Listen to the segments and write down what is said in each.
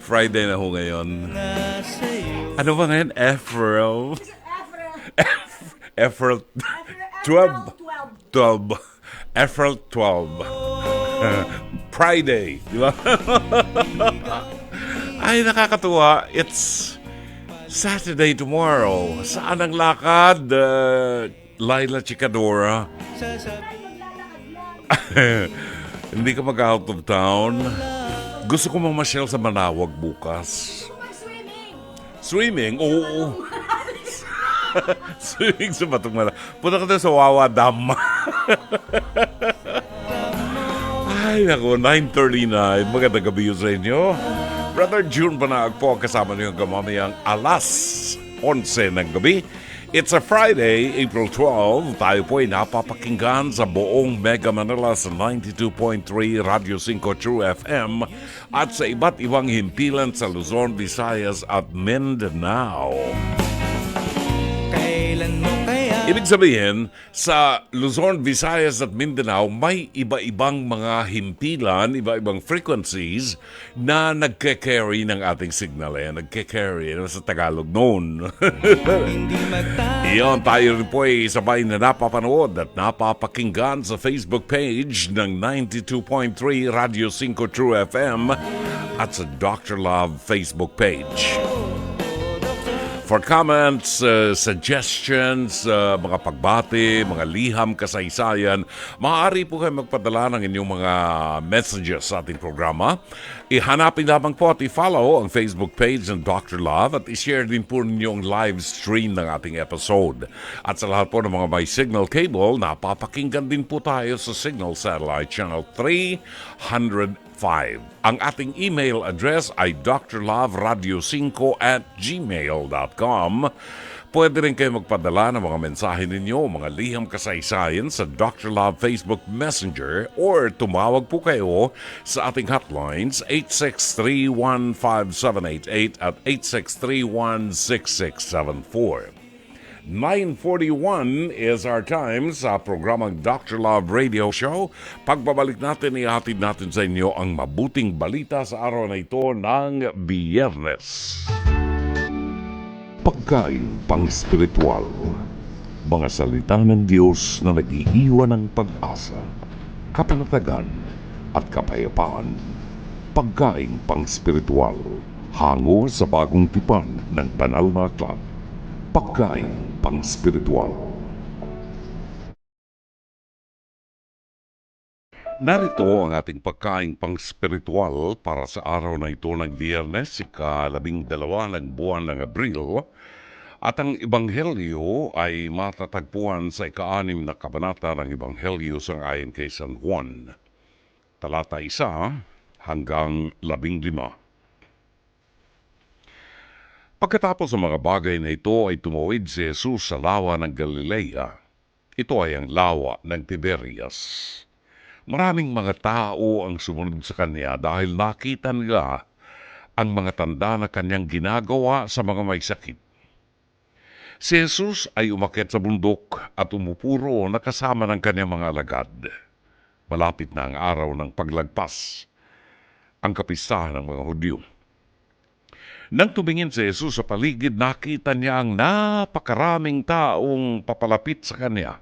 Friday na ho ngayon. Ano ba ngayon? April? April 12. 12. April 12. Friday. Di ba? Ay, nakakatuwa. It's Saturday tomorrow. Saan ang lakad? Laila Chicadora. Hindi ka mag-out of town. Gusto ko mamasyal sa Manawag bukas. Swimming? Oo. Swimming sa Batong Manawag. Punta ka doon sa Wawa Dam. Ay, naku, 9:39. Magandang gabi yun sa inyo. Brother June Banaag po kasama niyo hanggang mamayang alas 11 ng gabi. It's a Friday, April 12. Tayo po ay napapakinggan sa buong Mega Manila sa 92.3 Radio 5 True FM at sa iba't ibang himpilan sa Luzon, Visayas at Mindanao. Ibig sabihin, sa Luzon, Visayas at Mindanao, may iba-ibang mga himpilan, iba-ibang frequencies na nagke-carry ng ating signal. Nagke-carry sa Tagalog noon. Iyon, tayo rin po ay sabay na napapanood at napapakinggan sa Facebook page ng 92.3 Radio 5 True FM at sa Dr. Love Facebook page. For comments, suggestions, mga pagbati, mga liham, kasaysayan, maaari po kayo magpadala ng inyong mga messages sa ating programa. Ihanapin lamang po at i-follow ang Facebook page ng Dr. Love at i-share din po ninyo ang live stream ng ating episode. At sa lahat po ng mga may signal cable, napapakinggan din po tayo sa Signal Satellite Channel 305. Ang ating email address ay drloveradio5@gmail.com. Pwede rin kayo magpadala ng mga mensahe ninyo, mga liham kasaysayan sa Dr. Love Facebook Messenger or tumawag po kayo sa ating hotlines 863-15788 at 863-16674. 9:41 is our time sa programang Dr. Love Radio Show. Pagbabalik natin, ihatid natin sa inyo ang mabuting balita sa araw na ito ng Biyernes. Pagkain pang-spiritual. Mga salita ng Diyos na nag-iiwan ng pag-asa, kapanatagan at kapayapaan. Pagkain pang-spiritual. Hango sa bagong tipan ng banal na aklat. Pagkain pang-spiritual. Narito ang ating pagkain pang-spiritual para sa araw na ito ng Biyernes, ika-12 ng buwan ng Abril. At ang Ebanghelyo ay matatagpuan sa ika-6 na kabanata ng Ebanghelyo ayon kay San Juan. Talata 1 hanggang 15. Pagkatapos ng mga bagay na ito ay tumawid si Jesus sa lawa ng Galilea. Ito ay ang lawa ng Tiberias. Maraming mga tao ang sumunod sa kanya dahil nakita nila ang mga tanda na kanyang ginagawa sa mga may sakit. Si Jesus ay umakyat sa bundok at umupuro na kasama ng kanyang mga alagad. Malapit na ang araw ng paglagpas, ang kapistahan ng mga Hudyo. Nang tumingin si Jesus sa paligid, nakita niya ang napakaraming taong papalapit sa kanya.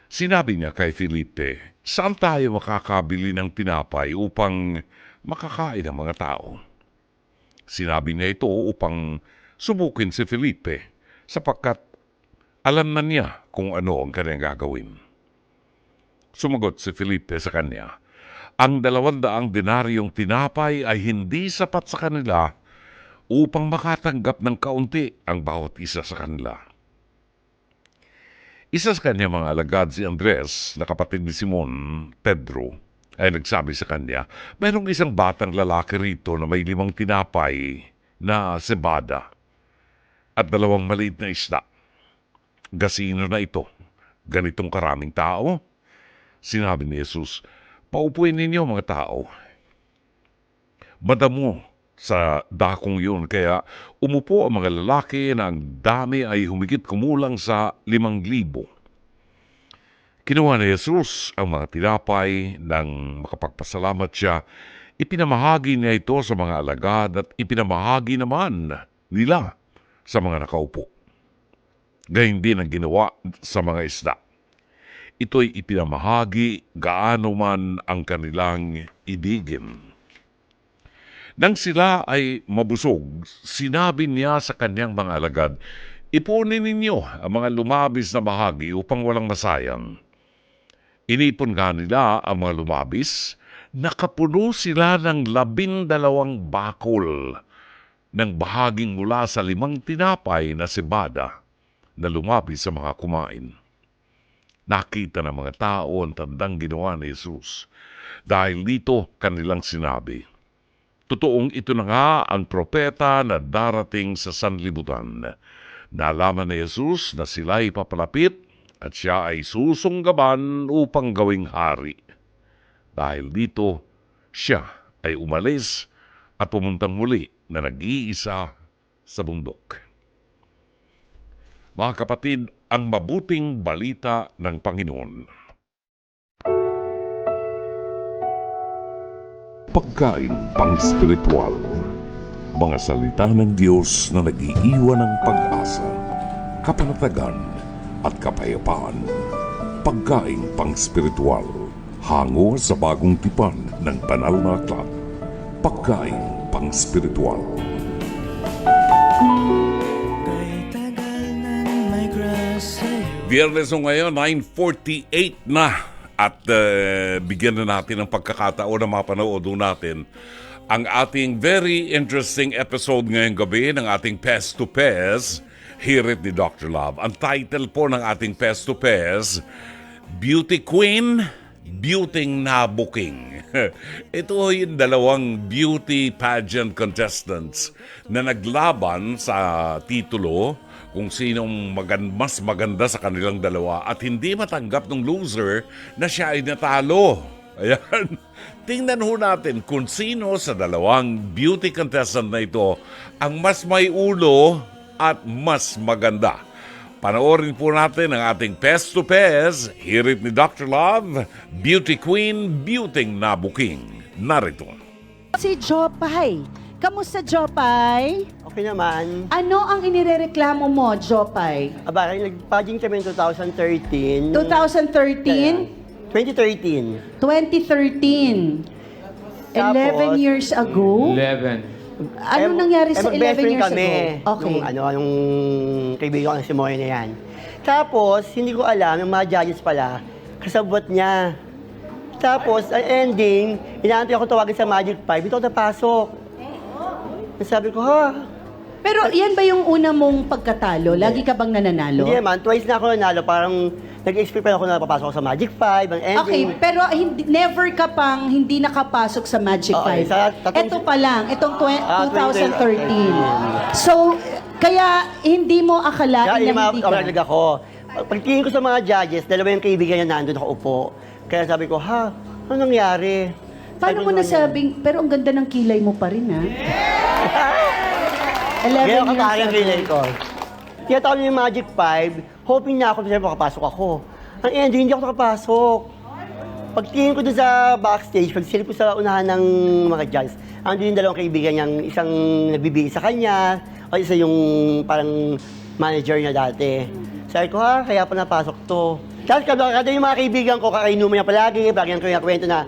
Sinabi niya kay Felipe, "Saan tayo makakabili ng tinapay upang makakain ang mga tao?" Sinabi niya ito upang subukin si Felipe, sapagkat alam na niya kung ano ang kanyang gagawin. Sumagot si Felipe sa kanya, "Ang 200 denaryong tinapay ay hindi sapat sa kanila upang makatanggap ng kaunti ang bawat isa sa kanila." Isa sa kanya mga alagad, si Andres, na kapatid ni Simon, Pedro, ay nagsabi sa kanya, "Mayroong isang batang lalaki rito na may 5 tinapay na cebada at 2 maliit na isda. Gasino na ito, ganitong karaming tao?" Sinabi ni Jesus, "Paupuin ninyo mga tao." Madamo sa dakong yun, kaya umupo ang mga lalaki na ang dami ay humigit kumulang sa 5,000. Kinuha ni Jesus ang mga tinapay nang makapagpasalamat siya. Ipinamahagi niya ito sa mga alagad at ipinamahagi naman nila sa mga nakaupo. Gayun din ang ginawa sa mga isda. Ito'y ipinamahagi gaano man ang kanilang ibigin. Nang sila ay mabusog, sinabi niya sa kanyang mga alagad, "Ipunin ninyo ang mga lumabis na bahagi upang walang masayang." Inipon nga nila ang mga lumabis, nakapuno sila ng 12 bakol ng bahaging mula sa 5 tinapay na sibada na lumabis sa mga kumain. Nakita ng mga tao ang tandang ginawa ni Jesus. Dahil dito kanilang sinabi, totoong ito na nga ang propeta na darating sa sanlibutan. Nalaman ni Jesus na sila'y papalapit at siya ay susunggaban upang gawing hari. Dahil dito, siya ay umalis at pumuntang muli na nag-iisa sa bundok. Mga kapatid, ang mabuting balita ng Panginoon. Pagkain pang-spiritual. Mga salita ng Diyos na nag-iiwan ng pag-asa, kapanatagan at kapayapaan. Pagkain pang-spiritual. Hango sa bagong tipan ng banal na aklat. Pagkain pang-spiritual. Biyernes ngayon, 9:48 na. At bigyan na natin ng pagkakataon na mapanood natin ang ating very interesting episode ngayong gabi ng ating Pest to Pest, Hear It ni Dr. Love. Ang title po ng ating Pest to Pest, Beauty Queen, Beauty na Booking. Ito yung dalawang beauty pageant contestants na naglaban sa titulo kung sinong mas maganda sa kanilang dalawa at hindi matanggap ng loser na siya ay natalo. Ayan. Tingnan ho natin kung sino sa dalawang beauty contestant na ito ang mas may ulo at mas maganda. Panoorin po natin ang ating Pest to Pest, Hear It ni Dr. Love, Beauty Queen, Beauty na Booking. Narito. Si Jopay. Kamusta, Jopay? Okay naman. Ano ang inirereklamo mo, Jopay? Aba, nag-pageant kami in 2013. 2013? 2013. 2013. 11 years ago? 11. Ano nangyari sa 11 years kami, ago? Okay. Nung kaibigan ko ng si Moy na yan. Tapos, hindi ko alam, yung mga judges pala, kasabot niya. Tapos, ang ending, inaantay ako tawagin sa Magic 5, dito ako napasok. Sabi ko, ha? Pero yan ba yung una mong pagkatalo? Lagi ka bang nananalo? Hindi naman, twice na ako nanalo, parang nag-expect pa ako na papasok ako sa Magic 5, ang ending. Okay, pero never ka pang hindi nakapasok sa Magic 5. Okay, Ito pa lang, itong 2013. 2013. So, kaya hindi mo akalain na hindi ka. Kaya ako. Pagtingin ko sa mga judges, dalawa yung kaibigan niya nandun nakaupo. Kaya sabi ko, ha? Ano nangyari? Paano mo nasabing, pero ang ganda ng kilay mo pa rin, ha? 11 Kaya years kakaya ang ago. kilay ko. Kaya tawag niyo yung Magic 5, hoping na ako na makapasok ako. Ang ending, hindi ako nakapasok. Pagtingin ko doon sa backstage, pagsilip ko sa unahan ng mga judges, andun yung dalawang kaibigan niyang, isang nagbibigay sa kanya, o isa yung parang manager niya dati. Sabi ko, ha, kaya pa napasok to. Tapos kada yung mga kaibigan ko, kakainuman niya palagi ang kwento na,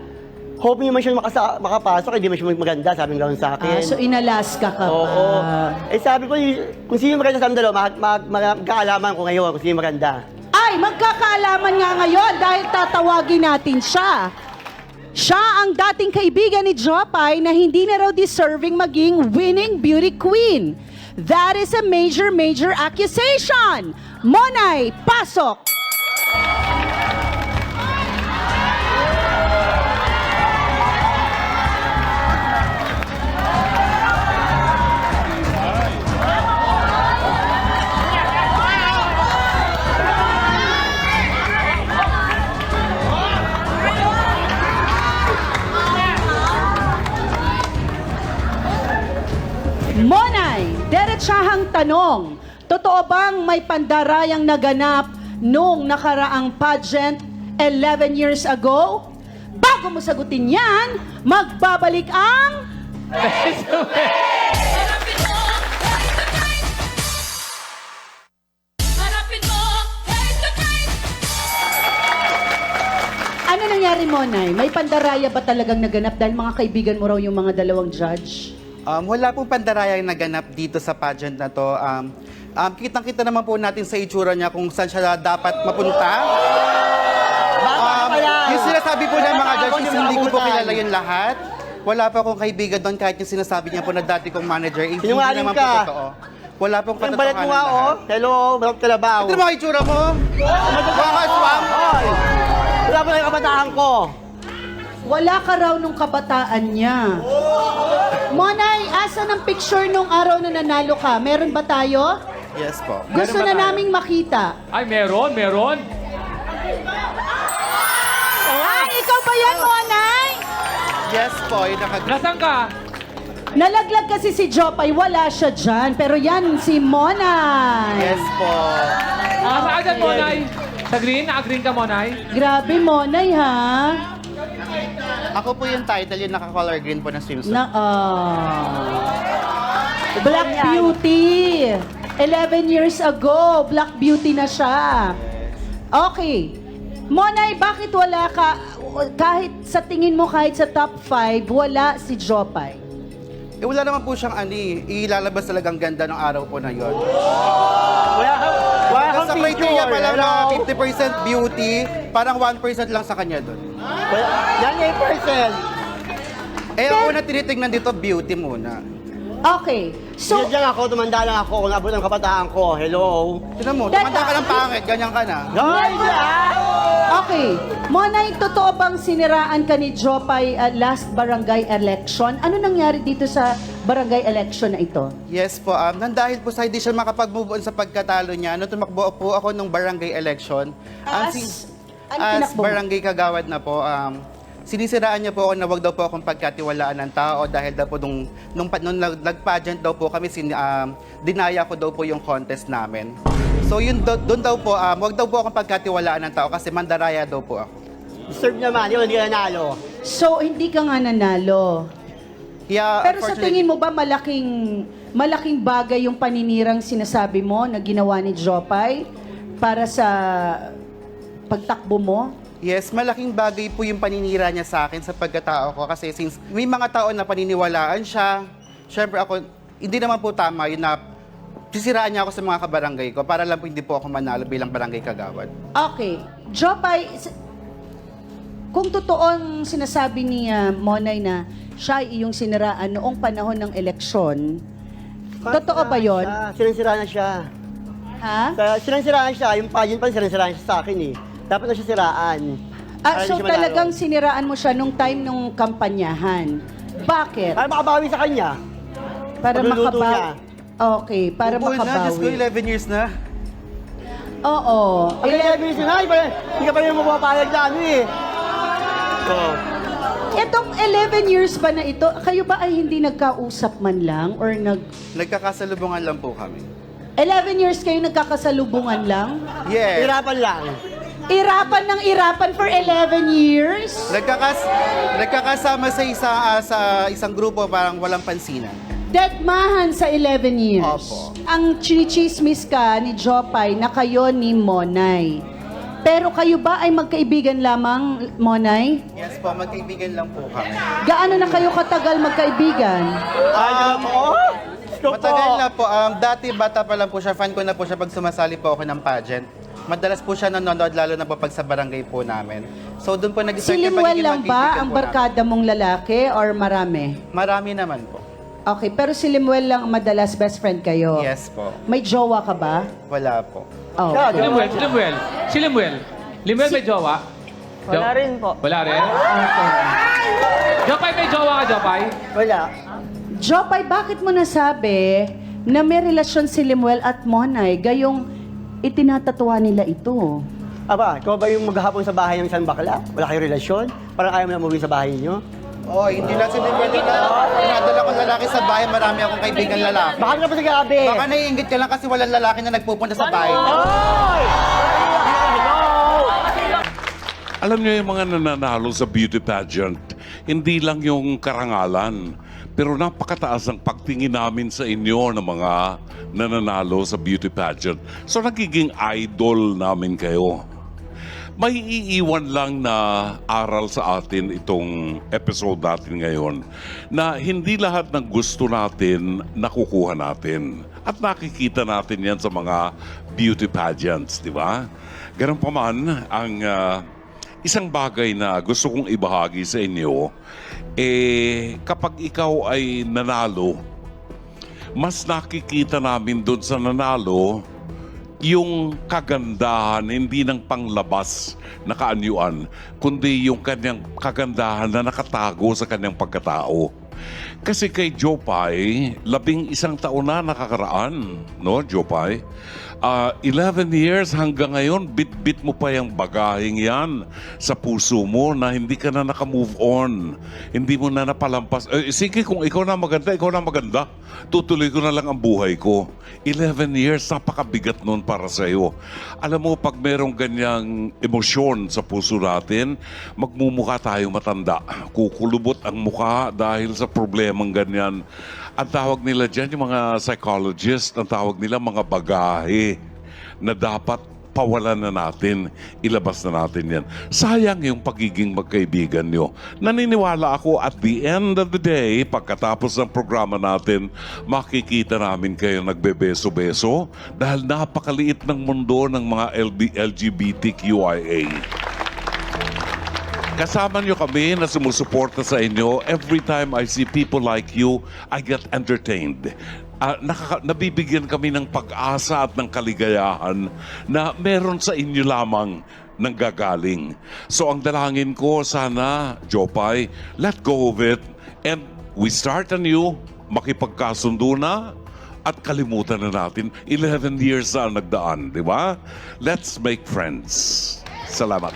hoping naman siya makapasok, hindi man siya maganda, sabi nga sa akin. So, in-Alaska ka pa. Oo. Eh sabi ko, kung sino maganda sa amin dalawa, magkaalaman ko ngayon kung sino maganda. Ay, magkakaalaman nga ngayon dahil tatawagin natin siya. Siya ang dating kaibigan ni Jopay na hindi na raw deserving maging winning beauty queen. That is a major, major accusation. Monay, pasok! Monay, diretsahang tanong. Totoo bang may pandarayang naganap noong nakaraang pageant 11 years ago? Bam! bago mo sagutin yan, magbabalik ang... Ano nangyari mo, Nay? May pandaraya ba talagang naganap dahil mga kaibigan mo raw yung mga dalawang judge? Wala pong pandaraya yung naganap dito sa pageant na to. Kitang-kita naman po natin sa itsura niya kung saan siya dapat mapunta. Yung sinasabi po ng mga judges, hindi ko po kilala yung lahat. Wala pa akong kaibigan doon kahit yung sinasabi niya po na dati kong manager. Hindi Sinungaling naman po ka. totoo. Wala pong Ang balat mo katotohanan nga, oh. lahat. Hello, balat kalabaw. Ito mga itsura mo. Mga swam. Hoy! Wala pa yung kabataan ko. Wala ka raw nung kabataan niya. Monay, asan ang picture nung araw na nanalo ka? Meron ba tayo? Yes po. Gusto Meron ba na tayo? naming makita. Ay, meron. Ay, ikaw ba yan, Monay? Yes po. Yung Nasaan ka? Nalaglag kasi si Jopay, wala siya dyan. Pero yan, si Monay. Yes po. Saan ka dyan, Monay? Sa green? Naka-green ka, Monay? Grabe, Monay, ha? Ako po yung title, yung naka-color green po na swimsuit. Black Beauty. 11 years ago, Black Beauty na siya. Okay. Monay, bakit wala ka, kahit sa tingin mo, kahit sa top 5, wala si Jopay? Wala naman po siyang ilalabas talagang ganda ng araw po na yon. Wala kang Sa picture. criteria pa lang na Hello? 50% beauty, parang 1% lang sa kanya doon. Yan 8%. Eh, ang una tinitingnan dito, beauty muna. Okay. So, Diyan ako, tumanda lang ako kung abot ang kabataan ko. Hello? Tignan mo, tumanda ka ng pangit, ganyan ka na. Guys, okay. Monay, totoo bang siniraan ka ni Jopay last barangay election? Ano nangyari dito sa barangay election na ito? Yes po, dahil po sa hindi siya makapag-move on sa pagkatalo niya, tumakbo po ako nung barangay election. As As barangay kagawad na po, sinisiraan niya po ako na wag daw po akong pagkatiwalaan ng tao dahil daw po nung nag-pageant daw po kami, dinaya ko daw po yung contest namin. So yun doon daw po, wag daw po akong pagkatiwalaan ng tao kasi mandaraya daw po ako. deserve naman, yun, hindi ka nanalo. So, hindi ka nga nanalo. Yeah, Pero sa tingin mo ba malaking bagay yung paninirang sinasabi mo na ginawa ni Jopay para sa pagtakbo mo? Yes, malaking bagay po yung paninira niya sa akin sa pagkatao ko kasi since may mga tao na paniniwalaan siya, syempre ako, hindi naman po tama yun na sisiraan niya ako sa mga kabarangay ko para lang po hindi po ako manalo bilang barangay kagawad. Okay. Jopay, kung totoo sinasabi ni Monay na siya ay iyong siniraan noong panahon ng eleksyon, totoo ba yon? Sinansiraan na siya. Ha? Sinansiraan siya, yung pageant pa sinansiraan siya sa akin eh. Dapat na siya siraan. Para So hindi siya manalo. talagang siniraan mo siya nung time nung kampanyahan. Bakit? Para makabawi sa kanya. Para Pagluluto makabawi. niya. Okay, para Upo na, Diyos ko, makabawi. 11 years na. Oo. Ang 11 minutes na, hindi ka pa rin mapapayag na ano eh. Oh. Itong 11 years ba na ito, kayo ba ay hindi nagkausap man lang or Nagkakasalubungan lang po kami. 11 years kayo nagkakasalubungan lang? Yes. Hirapan lang. Irapan ng irapan for 11 years? Nagkakasama sa isang grupo parang walang pansinan. Deadmahan sa 11 years. Opo. Ang chinichismis ka ni Jopay na kayo ni Monay. Pero kayo ba ay magkaibigan lamang, Monay? Yes po, magkaibigan lang po kami. Gaano na kayo katagal magkaibigan? Matagal na po. Dati bata pa lang po siya. Fan ko na po siya pag sumasali po ako ng pageant. Madalas po siya nanonood lalo na po pag sa barangay po namin. So doon po Si nag-start yung Limuel pagiging lang ba magkaibigan ang po namin. barkada mong lalaki or marami? Marami naman po. Okay, pero si Limuel lang ang madalas best friend kayo? Yes po. May jowa ka ba? Wala po. Oh. Siya, Si Limuel. Si Limuel. Limuel may jowa? Wala rin po. Wala rin? Okay. Jopay, may jowa ka, Jopay? Wala. Jopay, bakit mo nasabi na may relasyon si Limuel at Monay gayong itinatatuwa nila ito? Aba, ikaw ba yung maghahapon sa bahay ng isang bakla? Wala kayong relasyon? Parang ayaw mo na umuwi sa bahay niyo? Oh, hindi lang si pwede na. Pinadala ko lalaki sa bahay, marami akong kaibigan lalaki. Baka ka pa sa gabi. Baka naiingit ka lang kasi walang lalaki na nagpupunta sa bahay. Oy! Alam niyo yung mga nananalo sa beauty pageant, hindi lang yung karangalan, pero napakataas ang pagtingin namin sa inyo ng mga nananalo sa beauty pageant. So nagiging idol namin kayo. May iiwan lang na aral sa atin itong episode natin ngayon na hindi lahat ng gusto natin nakukuha natin. At nakikita natin yan sa mga beauty pageants, di ba? Ganun pa man, ang isang bagay na gusto kong ibahagi sa inyo, kapag ikaw ay nanalo, mas nakikita namin doon sa nanalo yung kagandahan, hindi ng panglabas na kaanyuan, kundi yung kanyang kagandahan na nakatago sa kanyang pagkatao. Kasi kay Jopay, 11 taon na nakakaraan, no, Jopay? 11 years hanggang ngayon, bit-bit mo pa yung bagaheng yan sa puso mo na hindi ka na naka-move on. Hindi mo na napalampas. Sige, kung ikaw na maganda. Tutuloy ko na lang ang buhay ko. 11 years, napakabigat nun para sa iyo. Alam mo, pag merong ganyang emosyon sa puso natin, magmumukha tayong matanda. Kukulubot ang mukha dahil sa problemang ganyan. Ang tawag nila dyan, yung mga psychologist, ang tawag nila mga bagahe na dapat pawalan na natin, ilabas na natin yan. Sayang yung pagiging magkaibigan nyo. Naniniwala ako at the end of the day, pagkatapos ng programa natin, makikita namin kayo nagbebeso-beso dahil napakaliit ng mundo ng mga LGBTQIA. Kasama nyo kami na sumusuporta sa inyo. Every time I see people like you, I get entertained. Nabibigyan kami ng pag-asa at ng kaligayahan na meron sa inyo lamang nanggagaling. So ang dalangin ko sana, Jopay, let go of it and we start anew, makipagkasundo na at kalimutan na natin. 11 years na nagdaan, di ba? Let's make friends. Salamat.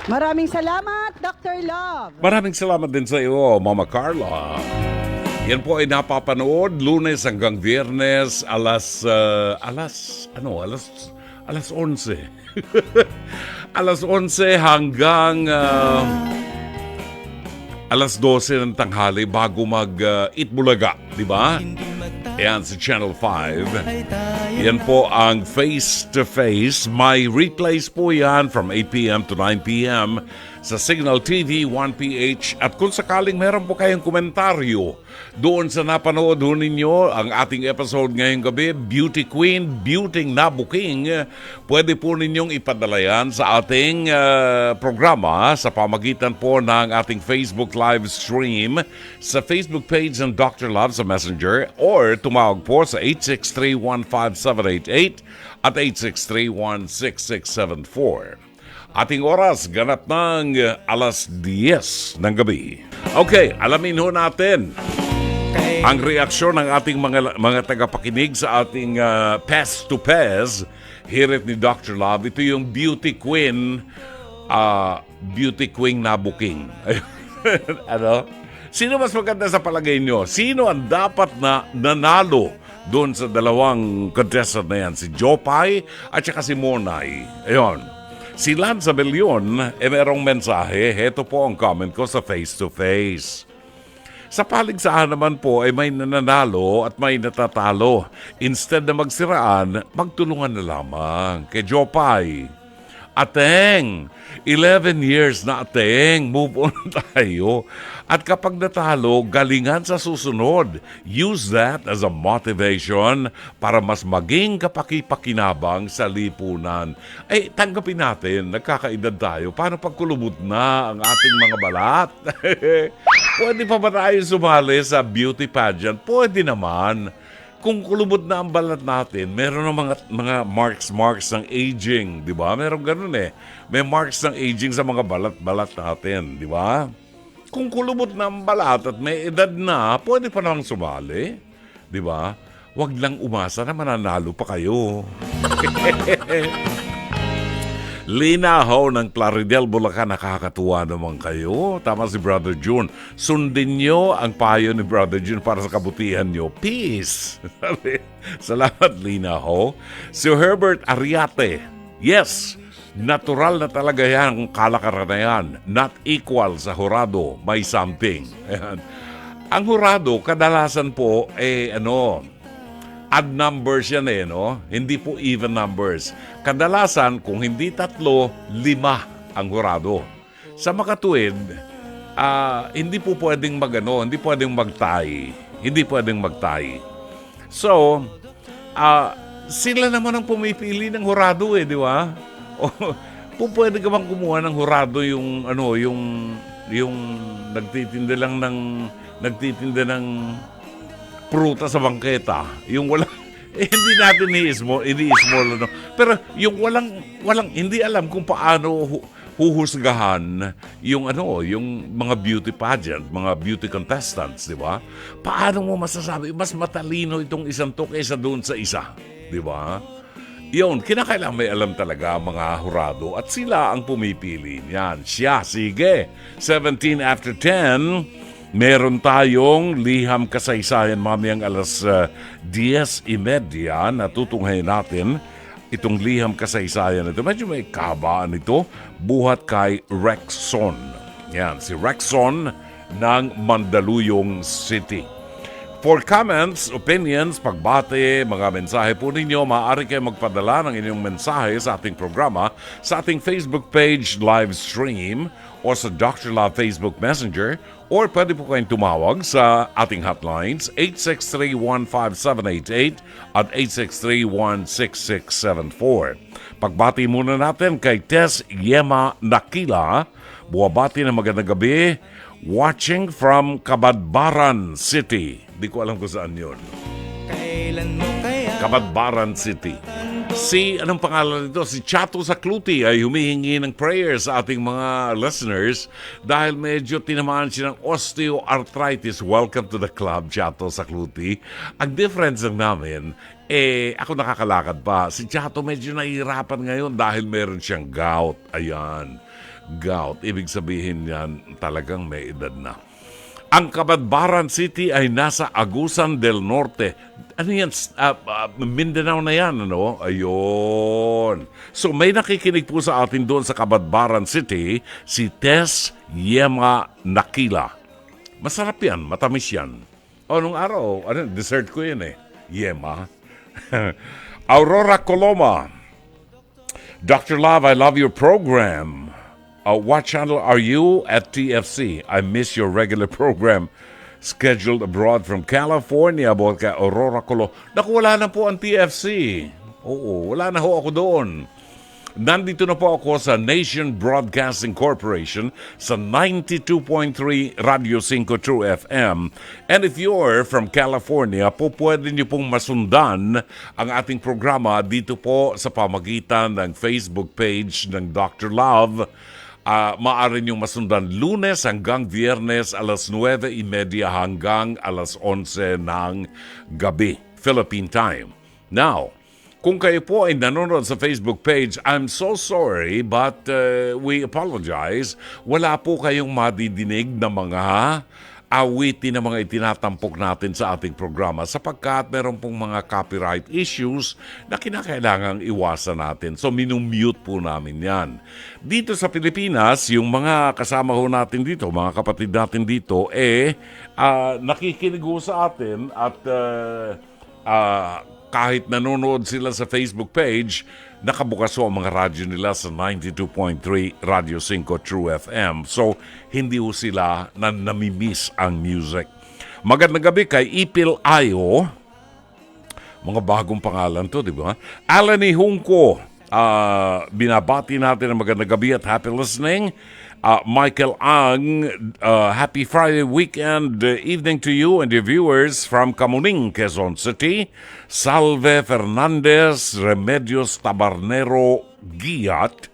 Maraming salamat, Dr. Love. Maraming salamat din sa iyo, Mama Carla. Yan po ay napapanood Lunes hanggang Biyernes alas 11. Alas 11 hanggang alas 12 ng tanghali bago mag-eat bulaga, di ba? Ayan, si Channel 5. Yan po ang face-to-face. May replays po yan from 8 p.m. to 9 p.m. sa Signal TV 1PH. At kung sakaling meron po kayong komentaryo doon sa napanood ho ninyo ang ating episode ngayong gabi, Beauty Queen, Beauty na Booking, pwede po ninyong ipadala yan sa ating programa sa pamagitan po ng ating Facebook live stream sa Facebook page ng Dr. Love sa Messenger or tumawag po sa 863-15788 at 863-16674. Ating oras, ganap ng alas 10 ng gabi. Okay, alamin ho natin ang reaksyon ng ating mga tagapakinig sa ating Pest to Pest, hirit ni Dr. Love. Ito yung Beauty Queen na booking. Ano? Sino mas maganda sa palagay nyo? Sino ang dapat na nanalo doon sa dalawang contestant na yan? Si Jopay at saka si Monay. Ayun. Si Lanza Belion, merong mensahe. Heto po ang comment ko sa face-to-face. Sa paligsahan naman po ay may nananalo at may natatalo. Instead na magsiraan, magtulungan na lamang. Kay Jopay, Ateng, 11 years na Ateng, move on tayo. At kapag natalo, galingan sa susunod. Use that as a motivation para mas maging kapaki-pakinabang sa lipunan. Ay, tanggapin natin, nagkakaedad tayo. Paano pagkulubot na ang ating mga balat? Pwede pa ba tayo sumali sa beauty pageant? Pwede naman. Kung kulubot na ang balat natin, meron ng mga marks ng aging, di ba? Meron ganun eh. May marks ng aging sa mga balat natin, di ba? Kung kulubot na ang balat at may edad na, pwede pa namang sumali, di ba? Huwag lang umasa na mananalo pa kayo. Lina ho ng Plaridel, Bulacan, nakakatuwa naman kayo. Tama si Brother June. Sundin nyo ang payo ni Brother June para sa kabutihan nyo. Peace! Salamat, Lina ho. Si Herbert Ariate. Yes, Natural na talaga yan ang kalakaran na yan. Not equal sa hurado, may something. Ayan. Ang hurado, kadalasan po, odd numbers yan no? Hindi po even numbers. Kadalasan, kung hindi 3, 5 ang hurado. Sa makatuwid, hindi po pwedeng hindi pwedeng magtayi. Hindi pwedeng magtayi. So, sila naman ang pumipili ng hurado di ba? O, pwede ka bang kumuha ng hurado yung nagtitinda ng pruta sa bangketa. Yung walang hindi natin ini-small Pero yung walang hindi alam kung paano huhusgahan yung mga beauty pageant, mga beauty contestants, di ba? Paano mo masasabi mas matalino itong isang to kaysa doon sa isa, di ba? Yun, kinakailangan may alam talaga mga hurado at sila ang pumipili niyan. Sige. 17 after 10, meron tayong liham kasaysayan mamayang alas 10:30 na tutunghayin natin itong liham kasaysayan ito. Medyo may kabaan ito, buhat kay Rexon. Yan, si Rexon ng Mandaluyong City. For comments, opinions, pagbate, mga mensahe po ninyo, maaari kayo magpadala ng inyong mensahe sa ating programa sa ating Facebook page live stream o sa Dr. Love Facebook Messenger or pwede po kayong tumawag sa ating hotlines 863-15788 at 863-16674. Pagbati muna natin kay Tess Yema Nakila, buwabati na magandang gabi, watching from Cabadbaran City. Di ko alam kung saan yun. Cabadbaran City. Anong pangalan nito? Si Chato Sakluti ay humihingi ng prayers sa ating mga listeners dahil medyo tinamaan siya ng osteoarthritis. Welcome to the club, Chato Sakluti. Ang difference lang namin, ako nakakalakad pa. Si Chato medyo nahihirapan ngayon dahil meron siyang gout. Ayan. Gout. Ibig sabihin yan, talagang may edad na. Ang Cabadbaran City ay nasa Agusan del Norte. Ano yan? Mindanao na yan, ano? Ayun. So may nakikinig po sa atin doon sa Cabadbaran City, si Tess Yema Nakila. Masarap yan, matamis yan. Nung araw, dessert ko yan Yema. Aurora Coloma. Dr. Love, I love your program. What channel are you at TFC? I miss your regular program scheduled abroad from California. About kay Aurora Colo. Naku, wala na po ang TFC. Oo, wala na ho ako doon. Nandito na po ako sa Nation Broadcasting Corporation sa 92.3 Radio 5 True FM. And if you're from California, pwede niyo pong masundan ang ating programa dito po sa pamagitan ng Facebook page ng Dr. Love. Maaari niyong masundan Lunes hanggang Biyernes alas 9:30 hanggang alas 11 ng gabi, Philippine time. Now, kung kayo po ay nanonood sa Facebook page, I'm so sorry but we apologize. Wala po kayong madidinig na mga awitin na mga itinatampok natin sa ating programa sapagkat meron pong mga copyright issues na kinakailangang iwasan natin. So, minumute po namin yan. Dito sa Pilipinas, yung mga kasama ho natin dito, mga kapatid natin dito, nakikinig ho sa atin at kahit nanonood sila sa Facebook page, nakabukas ho ang mga radyo nila sa 92.3 Radio 5 True FM. So, hindi ho sila na namimiss ang music. Magandang gabi kay Ipil Ayo. Mga bagong pangalan to, di ba? Alani Hungko. Binabati natin ang magandang gabi at happy listening. Michael Ang, happy Friday weekend evening to you and your viewers from Camuning, Quezon City. Salve Fernandez, Remedios Tabernero Giat,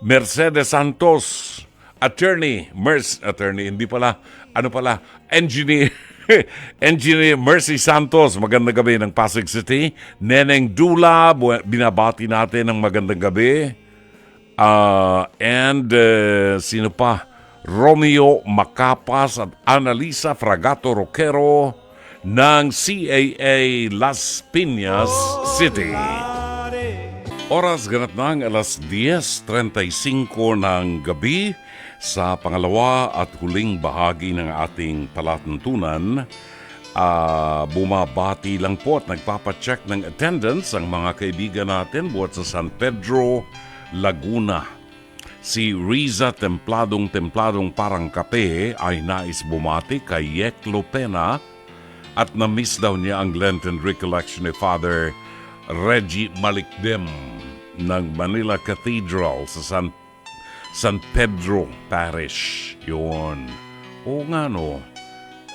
Mercedes Santos, engineer Mercy Santos, magandang gabi ng Pasig City. Neneng Dula, binabati natin ng magandang gabi. Sino pa? Romeo Macapas at Analisa Fragato Roquero ng CAA Las Piñas City. Oras ganap ng alas 10:35 ng gabi sa pangalawa at huling bahagi ng ating palatuntunan. Bumabati lang po at nagpapacheck ng attendance ang mga kaibigan natin buhat sa San Pedro, Laguna. Si Riza Templadong Parang Kape ay nais bumati kay Yeklo Pena at na-miss daw niya ang Lenten recollection ni Father Reggie Malikdem ng Manila Cathedral sa San Pedro Parish. Yun. Oo nga no.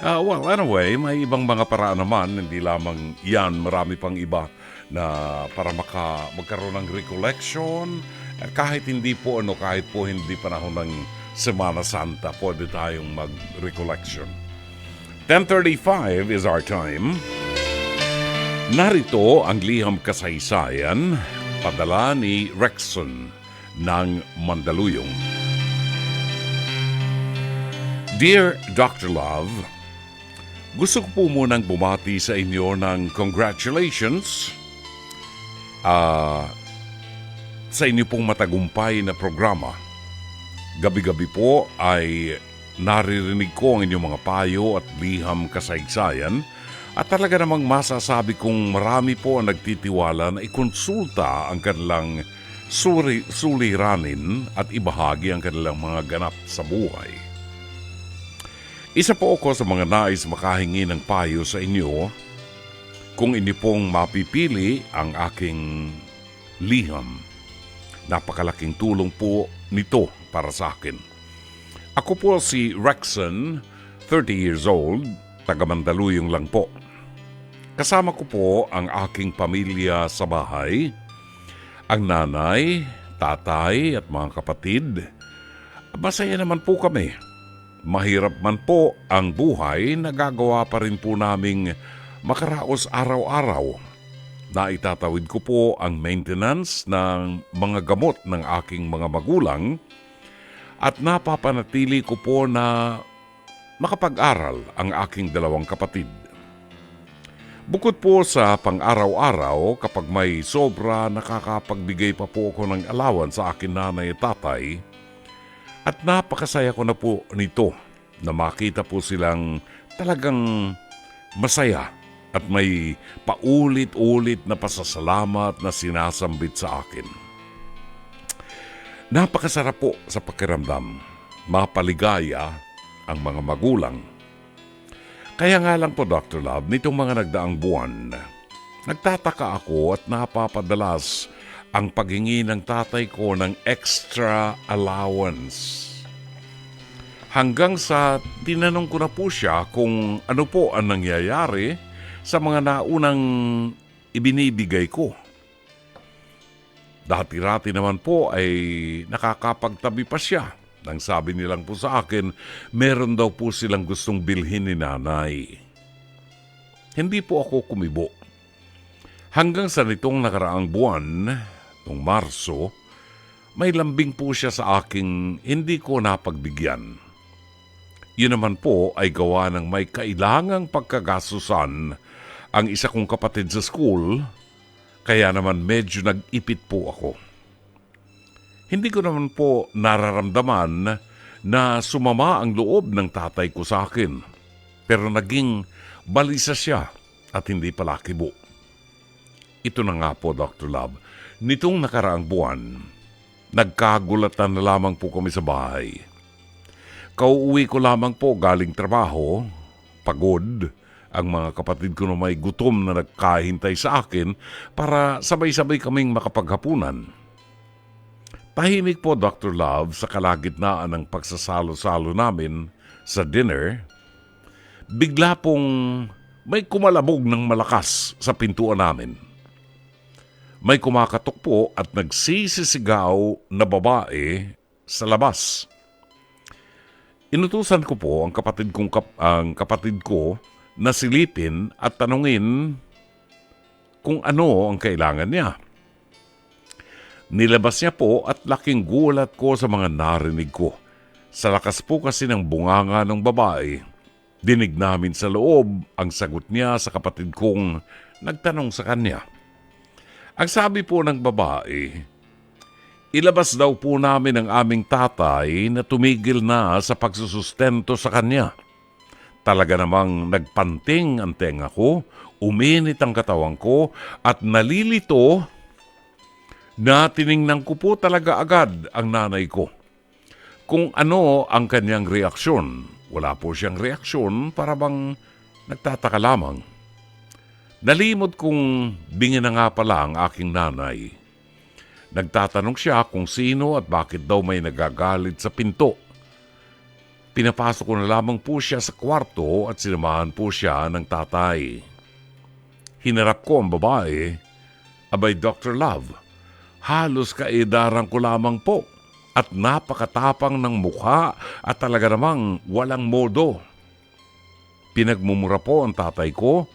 Well, anyway, may ibang mga paraan naman, hindi lamang yan, marami pang iba na para magkaroon ng recollection. Kahit po hindi panahon ng Semana Santa, pwede tayong mag-recollection. 10:35 is our time. Narito ang liham kasaysayan, padala ni Rexon ng Mandaluyong. Dear Dr. Love, gusto ko po munang bumati sa inyo ng congratulations sa inyo pong matagumpay na programa. Gabi-gabi po ay naririnig ko ang inyong mga payo at liham kasaysayan. At talaga namang masasabi kong marami po ang nagtitiwala na ikonsulta ang kanilang suliranin at ibahagi ang kanilang mga ganap sa buhay. Isa po ako sa mga nais makahingi ng payo sa inyo kung inyo pong mapipili ang aking liham. Napakalaking tulong po nito para sa akin. Ako po si Rexon, 30 years old, taga Mandaluyong lang po. Kasama ko po ang aking pamilya sa bahay, ang nanay, tatay at mga kapatid. Masaya naman po kami. Mahirap man po ang buhay, nagagawa pa rin po naming makaraos araw-araw. Naitatawid ko po ang maintenance ng mga gamot ng aking mga magulang at napapanatili ko po na makapag-aral ang aking dalawang kapatid. Bukod po sa pang-araw-araw, kapag may sobra, nakakapagbigay pa po ako ng allowance sa akin nanay at tatay. At napakasaya ko na po nito na makita po silang talagang masaya at may paulit-ulit na pasasalamat na sinasambit sa akin. Napakasarap po sa pakiramdam, mapaligaya ang mga magulang. Kaya nga lang po, Dr. Love, nitong mga nagdaang buwan, nagtataka ako at napapadalas ang paghingi ng tatay ko ng extra allowance. Hanggang sa tinanong ko na po siya kung ano po ang nangyayari sa mga naunang ibinibigay ko. Dati-rati naman po ay nakakapagtabi pa siya. Nang sabi nilang po sa akin, meron daw po silang gustong bilhin ni nanay. Hindi po ako kumibo. Hanggang sa nitong nakaraang buwan, noong Marso, may lambing po siya sa aking hindi ko napagbigyan. Yun naman po ay gawa ng may kailangang pagkagasusan ang isa kong kapatid sa school, kaya naman medyo nag-ipit po ako. Hindi ko naman po nararamdaman na sumama ang loob ng tatay ko sa akin. Pero naging balisa siya at hindi pala kibo. Ito na nga po, Dr. Love. Nitong nakaraang buwan, nagkagulatan na lamang po kami sa bahay. Kauuwi ko lamang po galing trabaho, pagod, ang mga kapatid ko na may gutom na nagkahintay sa akin para sabay-sabay kaming makapaghapunan. Tahimik po, Dr. Love, sa kalagitnaan ng pagsasalo-salo namin sa dinner, bigla pong may kumalabog ng malakas sa pintuan namin. May kumakatok po at nagsisisigaw na babae sa labas. Inutusan ko po ang kapatid ko na silipin at tanungin kung ano ang kailangan niya. Nilabas niya po at laking gulat ko sa mga narinig ko. Sa lakas po kasi ng bunganga ng babae, dinig namin sa loob ang sagot niya sa kapatid kong nagtanong sa kanya. Ang sabi po ng babae, ilabas daw po namin ang aming tatay na tumigil na sa pagsusustento sa kanya. Talaga namang nagpanting ang tenga ko, uminit ang katawan ko, at nalilito na tiningnan ko po talaga agad ang nanay ko. Kung ano ang kanyang reaksyon. Wala po siyang reaksyon, para bang nagtataka lamang. Nalimot kong bingin na nga pala ang aking nanay. Nagtatanong siya kung sino at bakit daw may nagagalit sa pinto. Pinapasok ko na lamang po siya sa kwarto at sinamahan po siya ng tatay. Hinarap ko ang babae. Abay, Dr. Love, halos kaedaran ko lamang po at napakatapang ng mukha at talaga namang walang modo. Pinagmumura po ang tatay ko,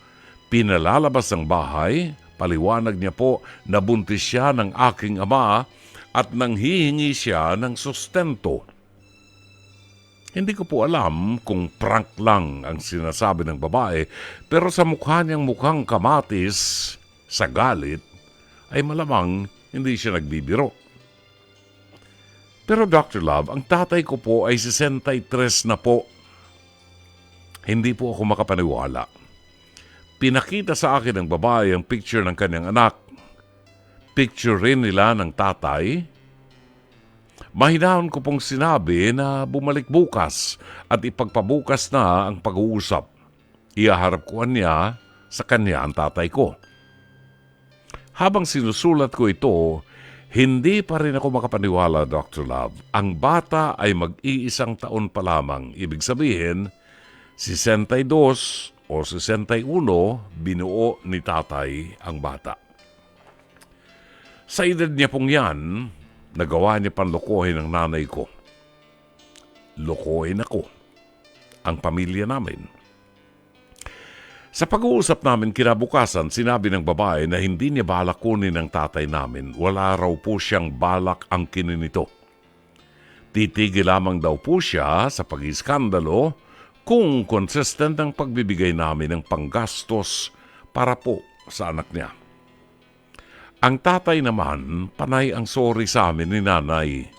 pinalalabas ang bahay. Paliwanag niya po na buntis siya ng aking ama at nanghihingi siya ng sustento. Hindi ko po alam kung prank lang ang sinasabi ng babae, pero sa mukha niyang mukhang kamatis sa galit ay malamang hindi siya nagbibiro. Pero Dr. Love, ang tatay ko po ay 63 na po. Hindi po ako makapaniwala. Pinakita sa akin ng babae ang picture ng kanyang anak. Picture rin nila ng tatay. Mahinahon ko pong sinabi na bumalik bukas at ipagpabukas na ang pag-uusap. Ihaharap ko niya sa kanya ang tatay ko. Habang sinusulat ko ito, hindi pa rin ako makapaniwala, Dr. Love. Ang bata ay mag-iisang taon pa lamang. Ibig sabihin, 62 o 61, binuo ni tatay ang bata. Sa edad niya pong yan, nagawa niya pang lokohin ang nanay ko. Lokohin ako, ang pamilya namin. Sa pag-uusap namin kinabukasan, sinabi ng babae na hindi niya balak kunin ang tatay namin. Wala raw po siyang balak ang kininito. Titigil lamang daw po siya sa pag-iskandalo kung consistent ang pagbibigay namin ng panggastos para po sa anak niya. Ang tatay naman, panay ang sorry sa amin ni nanay.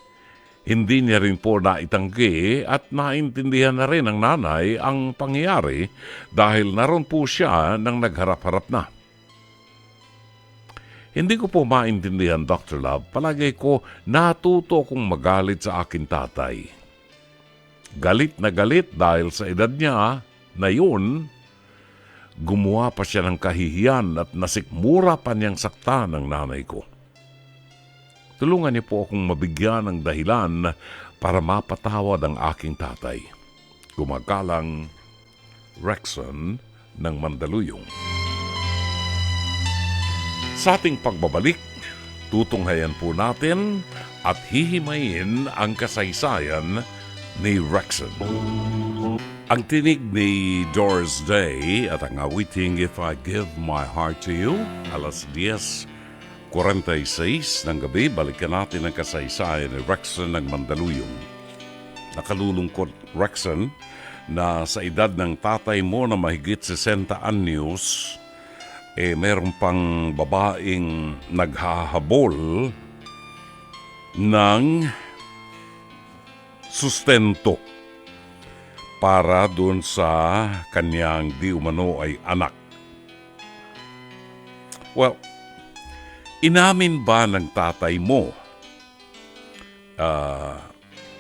Hindi niya rin po naitanggi at naintindihan na rin ng nanay ang pangyayari dahil naroon po siya nang nagharap-harap na. Hindi ko po maintindihan, Dr. Love. Palagay ko natuto kong magalit sa akin tatay. Galit na galit dahil sa edad niya na yun, gumawa pa siya ng kahihiyan at nasikmura pa niyang sakta ng nanay ko. Tulungan niyo po akong mabigyan ng dahilan para mapatawad ang aking tatay. Gumagalang, Rexon ng Mandaluyong. Sa ating pagbabalik, tutunghayan po natin at hihimayin ang kasaysayan ni Rexon. Ang tinig ni Doris Day at ang awiting If I Give My Heart to You, alas 10:46 ng gabi, balikan natin ang kasaysayan ni Rexon ng Mandaluyong. Nakalulungkot, Rexon, na sa edad ng tatay mo na mahigit 60 anyos, meron pang babaeng naghahabol ng sustento para doon sa kanyang di umano ay anak. Well, inamin ba ng tatay mo?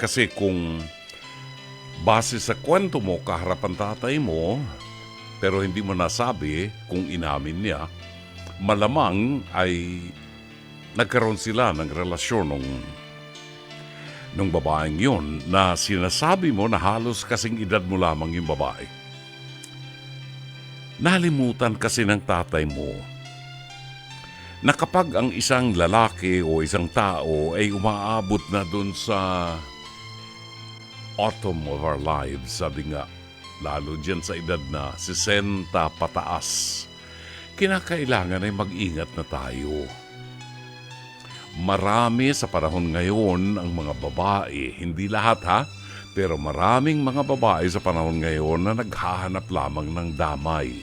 Kasi kung base sa kwento mo, kaharap ang tatay mo, pero hindi mo nasabi kung inamin niya, malamang ay nagkaroon sila ng relasyon nung babaeng yun na sinasabi mo na halos kasing edad mo lamang yung babae. Nalimutan kasi ng tatay mo na kapag ang isang lalaki o isang tao ay umaabot na dun sa autumn of our lives, sabi nga, lalo dyan sa edad na 60 pataas, kinakailangan ay mag-ingat na tayo. Marami sa panahon ngayon ang mga babae, hindi lahat ha, pero maraming mga babae sa panahon ngayon na naghahanap lamang ng damay.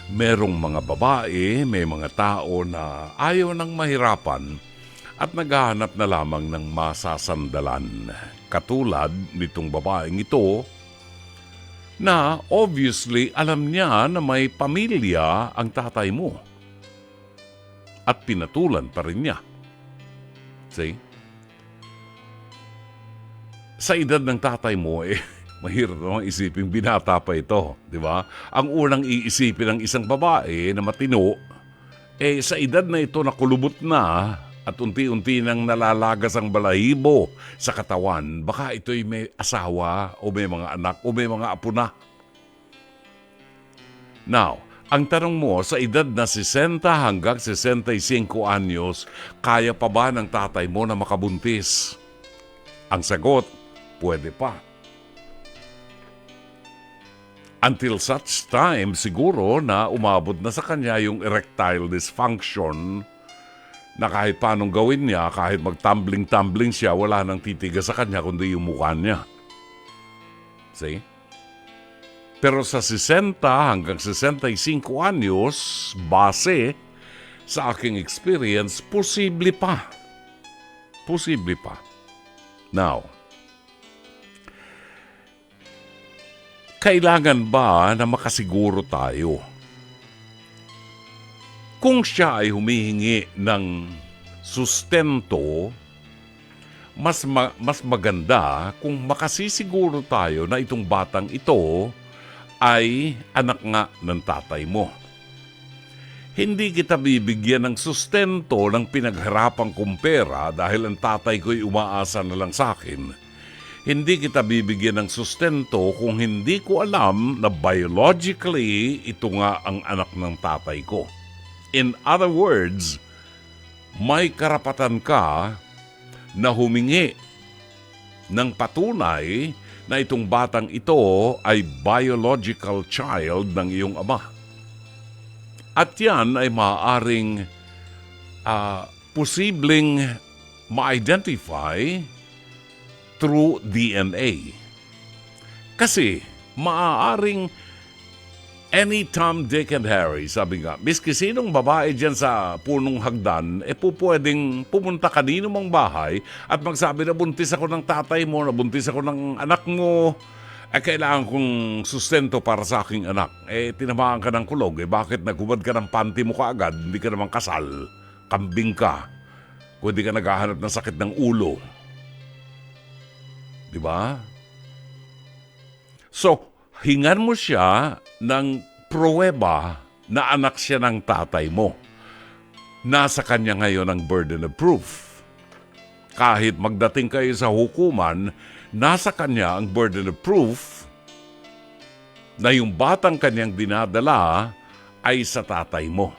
merong mga babae, may mga tao na ayaw ng mahirapan at naghahanap na lamang ng masasandalan. Katulad nitong babaeng ito na obviously alam niya na may pamilya ang tatay mo at pinatulan pa rin niya. See? Sa edad ng tatay mo, mahirap naman isipin binata pa ito, di ba? Ang unang iisipin ng isang babae na matino, sa edad na ito na kulubot na at unti-unti nang nalalagas ang balahibo sa katawan, baka ito'y may asawa o may mga anak o may mga apo na. Now, ang tanong mo, sa edad na 60 hanggang 65 anyos, kaya pa ba ng tatay mo na makabuntis? Ang sagot, pwede pa. Until such time, siguro na umabot na sa kanya yung erectile dysfunction na kahit paanong gawin niya, kahit mag-tumbling-tumbling siya, wala nang titigas sa kanya kundi yung mukha niya. See? Pero sa 60 hanggang 65 anyos, base sa aking experience, posible pa. Posible pa. Now, kailangan ba na makasiguro tayo? Kung siya ay humihingi ng sustento, mas maganda kung makasisiguro tayo na itong batang ito ay anak nga ng tatay mo. Hindi kita bibigyan ng sustento ng pinagharapang kong pera dahil ang tatay ko'y umaasa na lang sa akin. Hindi kita bibigyan ng sustento kung hindi ko alam na biologically ito nga ang anak ng tatay ko. In other words, may karapatan ka na humingi ng patunay na itong batang ito ay biological child ng iyong ama. At yan ay maaaring posibleng ma-identify through DNA. Kasi maaaring any Tom, Dick, and Harry, sabi nga, miski sinong babae dyan sa punong hagdan, pwedeng pumunta kanino mang bahay at magsabi na buntis ako ng tatay mo, na buntis ako ng anak mo, kailangan kong sustento para sa aking anak. Tinamaan ka ng kulog, bakit naghubad ka ng panty mo kaagad, hindi ka naman kasal, kambing ka, kundi ka naghahanap ng sakit ng ulo. Diba? So, hingan mo siya ng pruweba na anak siya ng tatay mo. Nasa kanya ngayon ang burden of proof. Kahit magdating kayo sa hukuman, nasa kanya ang burden of proof na yung batang kanyang dinadala ay sa tatay mo.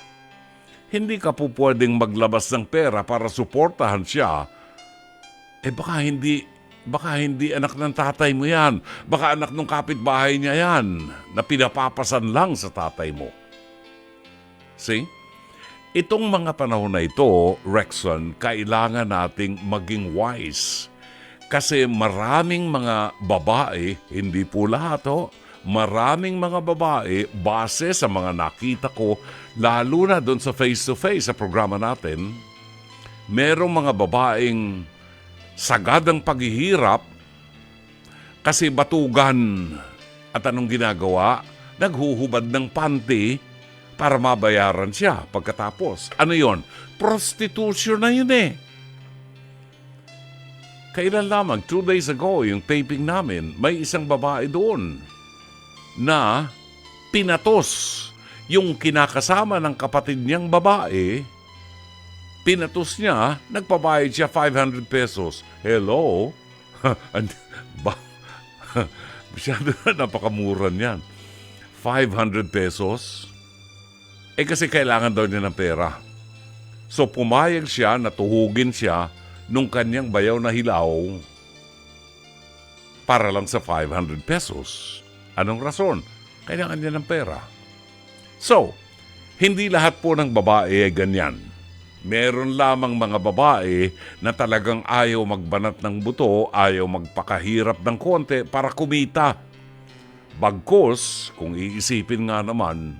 Hindi ka po pwedeng maglabas ng pera para suportahan siya. Baka hindi anak ng tatay mo yan. Baka anak ng kapitbahay niya yan na pinapapasan lang sa tatay mo. See? Itong mga panahon na ito, Rexon, kailangan nating maging wise. Kasi maraming mga babae, hindi po lahat maraming mga babae, base sa mga nakita ko, lalo na doon sa face-to-face sa programa natin, merong mga babaeng sagad ang paghihirap kasi batugan. At anong ginagawa? Naghuhubad ng panty para mabayaran siya pagkatapos. Ano yon? Prostitution na yun Kailan lamang, 2 days ago, yung taping namin, may isang babae doon na pinatos yung kinakasama ng kapatid niyang babae. Pinatos niya, nagpabayad siya 500 pesos. Hello? Masyado na napakamura niyan. 500 pesos? Kasi kailangan daw niya ng pera. So pumayag siya, natuhugin siya nung kanyang bayaw na hilaw para lang sa 500 pesos. Anong rason? Kailangan niya ng pera. So, hindi lahat po ng babae ay ganyan. Meron lamang mga babae na talagang ayaw magbanat ng buto, ayaw magpakahirap ng konti para kumita. Bagkus, kung iisipin nga naman,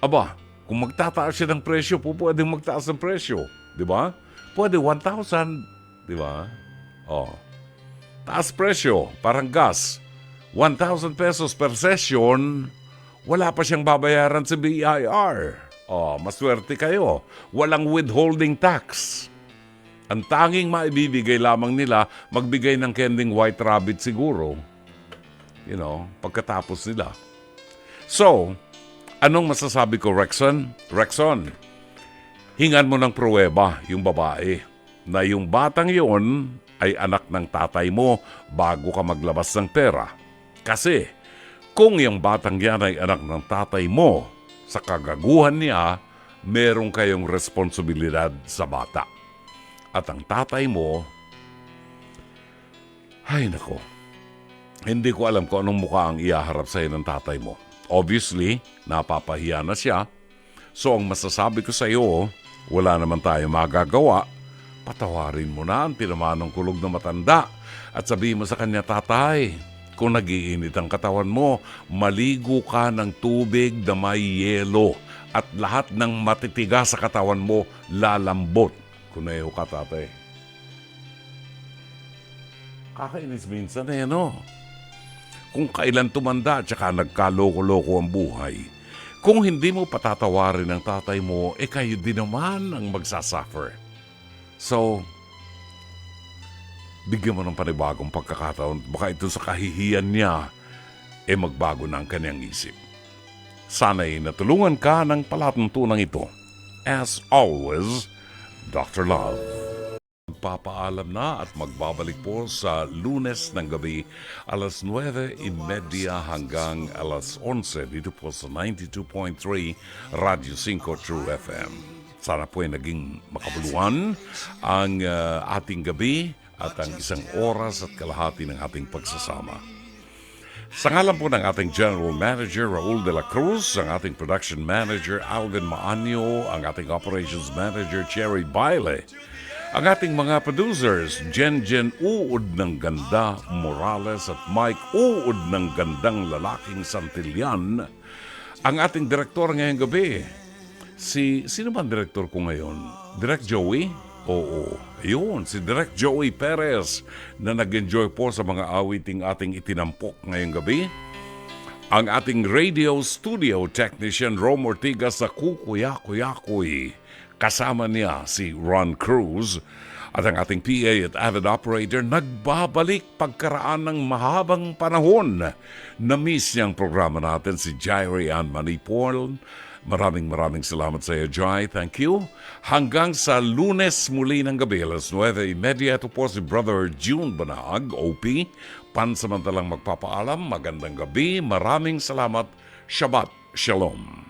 Aba, kung magtataas siya ng presyo, pwedeng magtaas ng presyo. Di ba? Pwede 1,000. Di ba? Oh. Taas presyo, parang gas. 1,000 pesos per session, wala pa siyang babayaran sa BIR. Oh, maswerte kayo. Walang withholding tax. Ang tanging maibibigay lamang nila, magbigay ng kending white rabbit siguro. You know, pagkatapos nila. So, anong masasabi ko, Rexon? Rexon, hingan mo ng pruweba yung babae na yung batang yon ay anak ng tatay mo bago ka maglabas ng pera. Kasi kung yung batang yan ay anak ng tatay mo, sa kagaguhan niya, meron kayong responsibilidad sa bata. At ang tatay mo, ay nako, hindi ko alam kung anong mukha ang ihaharap sa'yo ng tatay mo. Obviously, napapahiya na siya. So ang masasabi ko sa iyo, wala naman tayo magagawa. Patawarin mo na ang tinamanong kulog na matanda at sabihin mo sa kanya, tatay, kung nagiinit ang katawan mo, maligo ka ng tubig na may yelo at lahat ng matitigas sa katawan mo lalambot. Kuneho ka, tatay. Kakainis minsan no? Kung kailan tumanda at saka nagkaloko-loko ang buhay, kung hindi mo patatawarin ang tatay mo, kayo din naman ang magsasuffer. So, bigyan mo ng panibagong pagkakataon. Baka ito sa kahihiyan niya, magbago na ang kanyang isip. Sana'y natulungan ka ng palatuntunang ito. As always, Dr. Love. Magpapaalam na at magbabalik po sa Lunes ng gabi, alas 9:30 hanggang alas 11 dito po sa 92.3 Radio 5 True FM. Sana po ay naging makabuluhan ang ating gabi at ang isang oras at kalahati ng ating pagsasama. Sa ngalan po ng ating General Manager Raul de la Cruz, ang ating Production Manager Alvin Maanyo, ang ating Operations Manager Cherry Baile, ang ating mga producers Jen Uod ng Ganda Morales at Mike Uod ng Gandang Lalaking Santillan, ang ating direktor ngayong gabi, sino ba ang direktor ko ngayon? Direk Joey? Oo, ayun, si Direk Joey Perez na nag-enjoy po sa mga awiting ating itinampok ngayong gabi. Ang ating radio studio technician Rom Ortigas sa Kukuyakuyakuy. Kasama niya si Ron Cruz. At ang ating PA at avid operator nagbabalik pagkaraan ng mahabang panahon. Na-miss niyang programa natin si Jairi Ann Manipol. Maraming salamat sa iyo, Jai. Thank you. Hanggang sa Lunes muli ng gabi, alas 9:30. Ito po si Brother June Banag, OP. Pansamantalang magpapaalam. Magandang gabi. Maraming salamat. Shabbat Shalom.